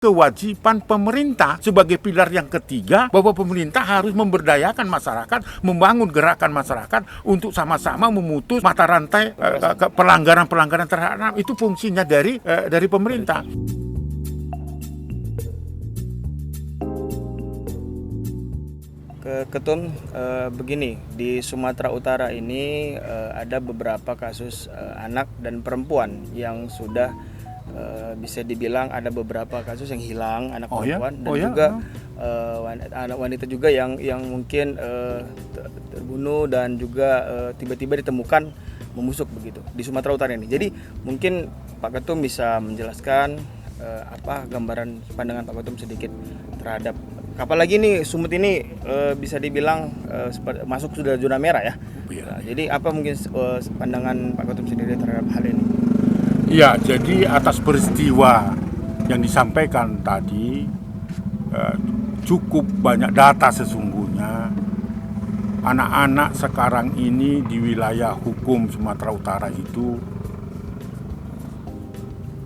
kewajiban pemerintah sebagai pilar yang ketiga, bahwa pemerintah harus memberdayakan masyarakat, membangun gerakan masyarakat untuk sama-sama memutus mata rantai pelanggaran-pelanggaran terhadap itu fungsinya dari pemerintah. Ketum, begini, di Sumatera Utara ini ada beberapa kasus anak dan perempuan yang sudah bisa dibilang ada beberapa kasus yang hilang anak perempuan dan juga anak wanita juga yang mungkin terbunuh dan juga tiba-tiba ditemukan membusuk begitu di Sumatera Utara ini. Jadi mungkin Pak Ketum bisa menjelaskan apa gambaran pandangan Pak Ketum sedikit terhadap, apalagi nih Sumut ini bisa dibilang masuk sudah zona merah ya. Nah, jadi apa mungkin pandangan Pak Ketum sendiri terhadap hal ini? Ya, jadi atas peristiwa yang disampaikan tadi cukup banyak data sesungguhnya. Anak-anak sekarang ini di wilayah hukum Sumatera Utara itu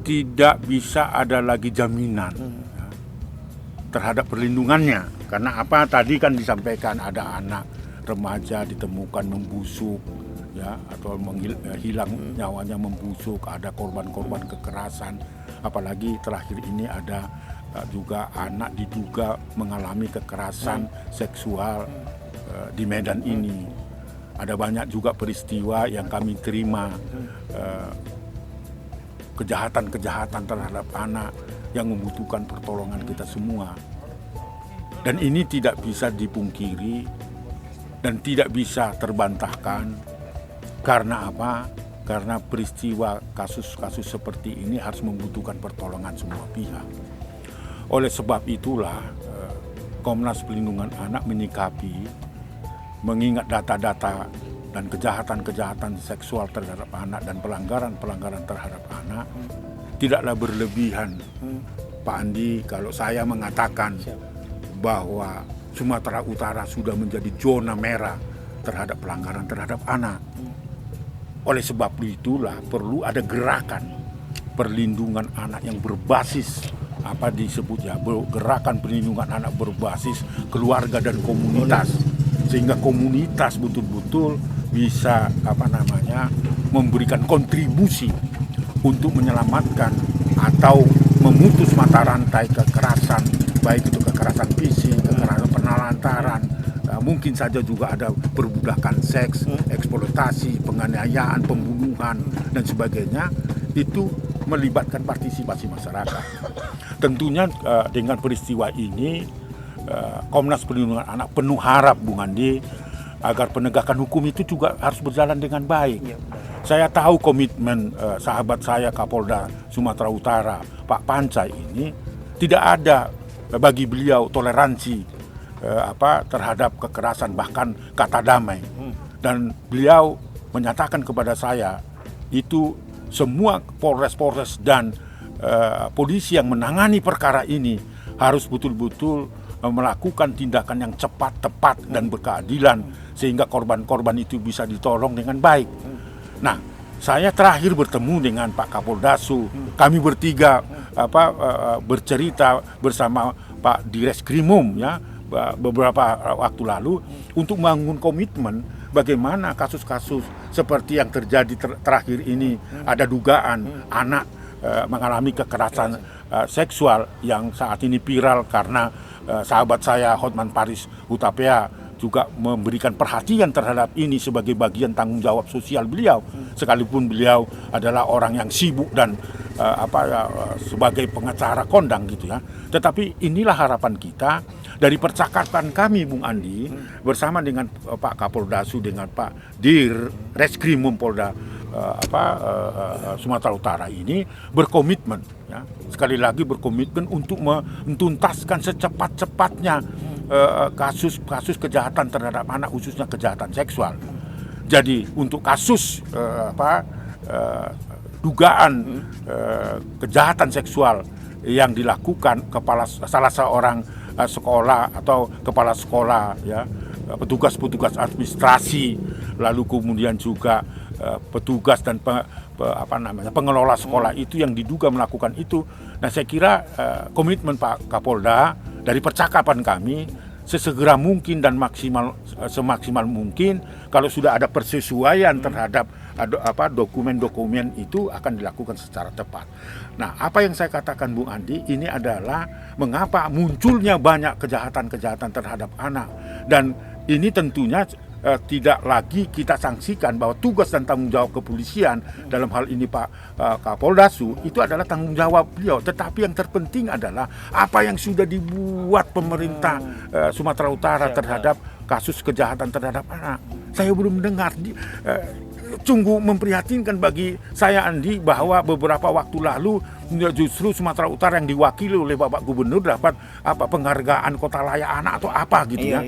tidak bisa ada lagi jaminan terhadap perlindungannya. Karena apa tadi kan disampaikan ada anak remaja ditemukan membusuk, ya, atau hilang nyawanya membusuk, ada korban-korban kekerasan, apalagi terakhir ini ada juga anak diduga mengalami kekerasan seksual di Medan ini. Ada banyak juga peristiwa yang kami terima kejahatan-kejahatan terhadap anak yang membutuhkan pertolongan kita semua. Dan ini tidak bisa dipungkiri dan tidak bisa terbantahkan. Karena apa? Karena peristiwa kasus-kasus seperti ini harus membutuhkan pertolongan semua pihak. Oleh sebab itulah Komnas Perlindungan Anak menyikapi, mengingat data-data dan kejahatan-kejahatan seksual terhadap anak dan pelanggaran-pelanggaran terhadap anak, tidaklah berlebihan, Pak Andi, kalau saya mengatakan bahwa Sumatera Utara sudah menjadi zona merah terhadap pelanggaran terhadap anak. Oleh sebab itulah perlu ada gerakan perlindungan anak yang berbasis apa disebutnya gerakan perlindungan anak berbasis keluarga dan komunitas, sehingga komunitas betul-betul bisa memberikan kontribusi untuk menyelamatkan atau memutus mata rantai kekerasan, baik itu kekerasan fisik, kekerasan penelantaran, mungkin saja juga ada perbudakan seks, eksploitasi, penganiayaan, pembunuhan, dan sebagainya. Itu melibatkan partisipasi masyarakat. Tentunya dengan peristiwa ini, Komnas Perlindungan Anak penuh harap, Bung Andi, agar penegakan hukum itu juga harus berjalan dengan baik. Saya tahu komitmen sahabat saya Kapolda Sumatera Utara, Pak Panca ini, tidak ada bagi beliau toleransi terhadap kekerasan, bahkan kata damai. Dan beliau menyatakan kepada saya itu semua polres-polres dan polisi yang menangani perkara ini harus betul-betul melakukan tindakan yang cepat, tepat, dan berkeadilan sehingga korban-korban itu bisa ditolong dengan baik. Nah, saya terakhir bertemu dengan Pak Kapoldasu. Kami bertiga bercerita bersama Pak Direskrimum ya beberapa waktu lalu untuk membangun komitmen bagaimana kasus-kasus seperti yang terjadi terakhir ini, ada dugaan anak mengalami kekerasan seksual yang saat ini viral karena sahabat saya Hotman Paris Hutapea juga memberikan perhatian terhadap ini sebagai bagian tanggung jawab sosial beliau, sekalipun beliau adalah orang yang sibuk dan sebagai pengacara kondang gitu ya. Tetapi inilah harapan kita dari percakapan kami, Bung Andi, bersama dengan Pak Kapoldasu, dengan Pak Dir Reskrimum Polda Sumatera Utara ini berkomitmen, ya, sekali lagi berkomitmen untuk menuntaskan secepat-cepatnya kasus-kasus kejahatan terhadap anak, khususnya kejahatan seksual. Jadi untuk kasus dugaan kejahatan seksual yang dilakukan salah seorang sekolah atau kepala sekolah, ya, petugas-petugas administrasi, lalu kemudian juga petugas dan pengelola sekolah itu yang diduga melakukan itu, Nah, saya kira komitmen Pak Kapolda dari percakapan kami sesegera mungkin dan semaksimal mungkin kalau sudah ada persesuaian terhadap dokumen-dokumen itu akan dilakukan secara tepat. Nah, apa yang saya katakan Bung Andi ini adalah mengapa munculnya banyak kejahatan-kejahatan terhadap anak, dan ini tentunya tidak lagi kita sanksikan bahwa tugas dan tanggung jawab kepolisian dalam hal ini Pak Kapoldasu itu adalah tanggung jawab beliau, tetapi yang terpenting adalah apa yang sudah dibuat pemerintah Sumatera Utara terhadap kasus kejahatan terhadap anak. Saya belum mendengar. Sungguh memprihatinkan bagi saya, Andi, bahwa beberapa waktu lalu justru Sumatera Utara yang diwakili oleh Bapak Gubernur dapat penghargaan kota layak anak atau apa gitu ya.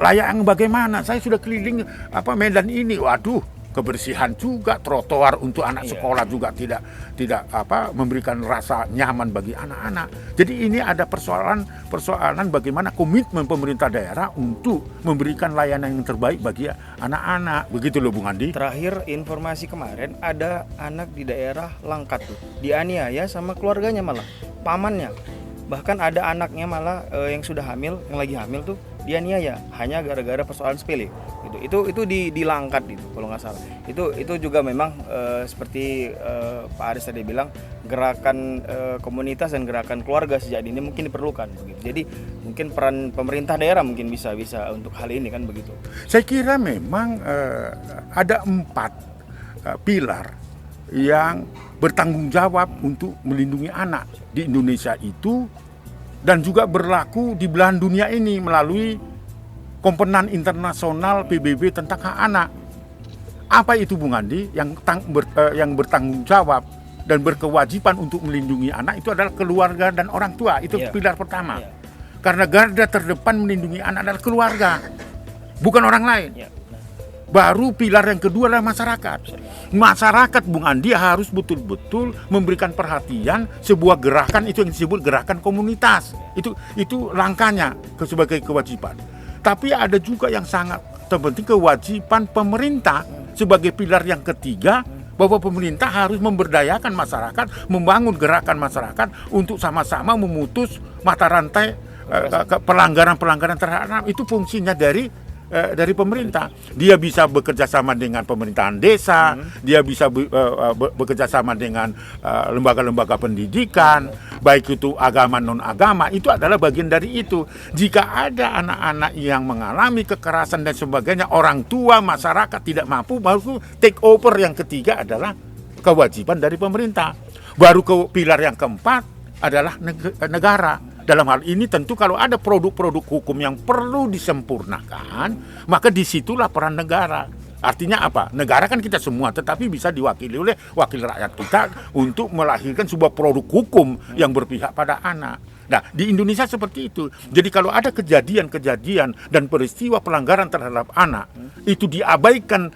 Layak yang bagaimana? Saya sudah keliling Medan ini, waduh, kebersihan juga, trotoar untuk anak sekolah juga tidak memberikan rasa nyaman bagi anak-anak. Jadi ini ada persoalan bagaimana komitmen pemerintah daerah untuk memberikan layanan yang terbaik bagi anak-anak. Begitu loh Bung Andi. Terakhir informasi kemarin ada anak di daerah Langkat tuh dianiaya sama keluarganya, malah pamannya. Bahkan ada anaknya malah yang sudah hamil, yang lagi hamil tuh dianiaya hanya gara-gara persoalan sepele. Itu di Langkat itu kalau nggak salah. Itu juga memang seperti Pak Aris tadi bilang, gerakan komunitas dan gerakan keluarga sejak dini mungkin diperlukan begitu. Jadi mungkin peran pemerintah daerah mungkin bisa untuk hal ini kan begitu. Saya kira memang ada 4 pilar yang bertanggung jawab untuk melindungi anak di Indonesia itu, dan juga berlaku di belahan dunia ini melalui komponen internasional PBB tentang hak anak. Apa itu Bung Andi? Yang bertanggung jawab dan berkewajiban untuk melindungi anak itu adalah keluarga dan orang tua. Itu pilar pertama. Karena garda terdepan melindungi anak adalah keluarga, bukan orang lain. Baru pilar yang kedua adalah masyarakat. Masyarakat Bung Andi harus betul-betul memberikan perhatian sebuah gerakan itu yang disebut gerakan komunitas. Itu langkahnya sebagai kewajiban. Tapi ada juga yang sangat terpenting, kewajiban pemerintah sebagai pilar yang ketiga, bahwa pemerintah harus memberdayakan masyarakat, membangun gerakan masyarakat untuk sama-sama memutus mata rantai pelanggaran-pelanggaran terhadap anak. Itu fungsinya dari pemerintah. Dia bisa bekerja sama dengan pemerintahan desa, dia bisa bekerja sama dengan lembaga-lembaga pendidikan, baik itu agama non-agama, itu adalah bagian dari itu. Jika ada anak-anak yang mengalami kekerasan dan sebagainya, orang tua, masyarakat tidak mampu, baru take over yang ketiga adalah kewajiban dari pemerintah. Baru pilar yang keempat adalah negara. Dalam hal ini tentu kalau ada produk-produk hukum yang perlu disempurnakan, maka disitulah peran negara. Artinya apa? Negara kan kita semua, tetapi bisa diwakili oleh wakil rakyat kita untuk melahirkan sebuah produk hukum yang berpihak pada anak. Nah, di Indonesia seperti itu. Jadi kalau ada kejadian-kejadian dan peristiwa pelanggaran terhadap anak, itu diabaikan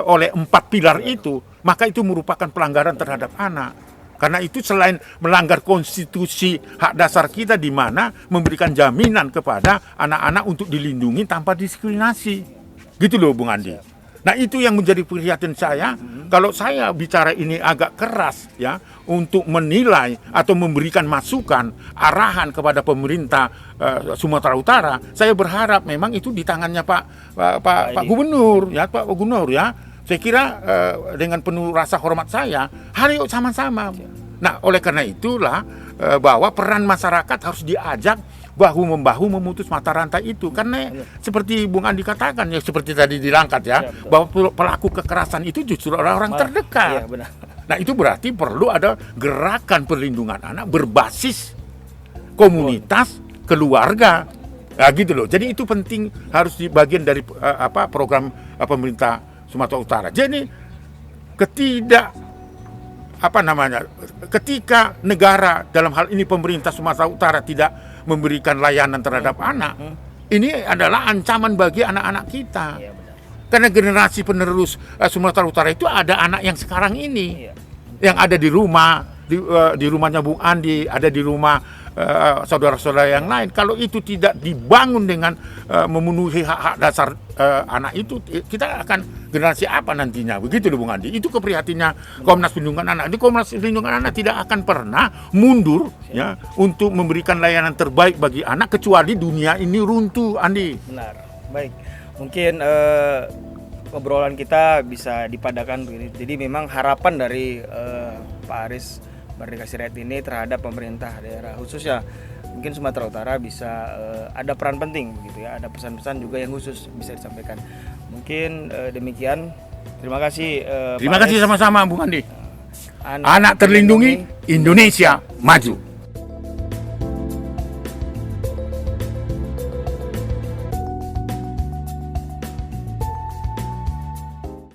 oleh 4 pilar itu, maka itu merupakan pelanggaran terhadap anak. Karena itu selain melanggar konstitusi hak dasar kita, di mana memberikan jaminan kepada anak-anak untuk dilindungi tanpa diskriminasi. Gitu loh Bung Andi. Nah, itu yang menjadi perhatian saya. Kalau saya bicara ini agak keras ya, untuk menilai atau memberikan masukan, arahan kepada pemerintah Sumatera Utara, saya berharap memang itu di tangannya Pak Gubernur ya, Pak Gubernur ya. Saya kira dengan penuh rasa hormat saya, ayo sama-sama. Nah, oleh karena itulah bahwa peran masyarakat harus diajak bahu-membahu memutus mata rantai itu. Karena seperti Bung Andi katakan, ya seperti tadi dilangkat ya, bahwa pelaku kekerasan itu justru orang-orang terdekat. Nah, itu berarti perlu ada gerakan perlindungan anak berbasis komunitas, keluarga. Nah, gitu loh. Jadi itu penting, harus di bagian dari program pemerintah Sumatera Utara. Jadi ketika negara, dalam hal ini pemerintah Sumatera Utara, tidak memberikan layanan terhadap anak, ini adalah ancaman bagi anak-anak kita. Karena generasi penerus Sumatera Utara itu ada anak yang sekarang ini, yang ada di rumah, di rumahnya Bung Andi, ada di rumah saudara-saudara yang lain. Kalau itu tidak dibangun dengan memenuhi hak-hak dasar anak itu, kita akan generasi apa nantinya? Begitu loh Bung Andi. Itu keprihatinnya Komnas Perlindungan Anak. Di Komnas Perlindungan Anak tidak akan pernah mundur ya untuk memberikan layanan terbaik bagi anak kecuali dunia ini runtuh, Andi. Benar. Baik. Mungkin obrolan kita bisa dipadakan begini. Jadi memang harapan dari Pak Aris Merdeka Sirait ini terhadap pemerintah daerah khususnya mungkin Sumatera Utara bisa ada peran penting gitu ya, ada pesan-pesan juga yang khusus bisa disampaikan. Mungkin demikian. Terima kasih. Terima Pak kasih Aris. sama-sama Bung Andi. Anak Terlindungi, Indonesia maju.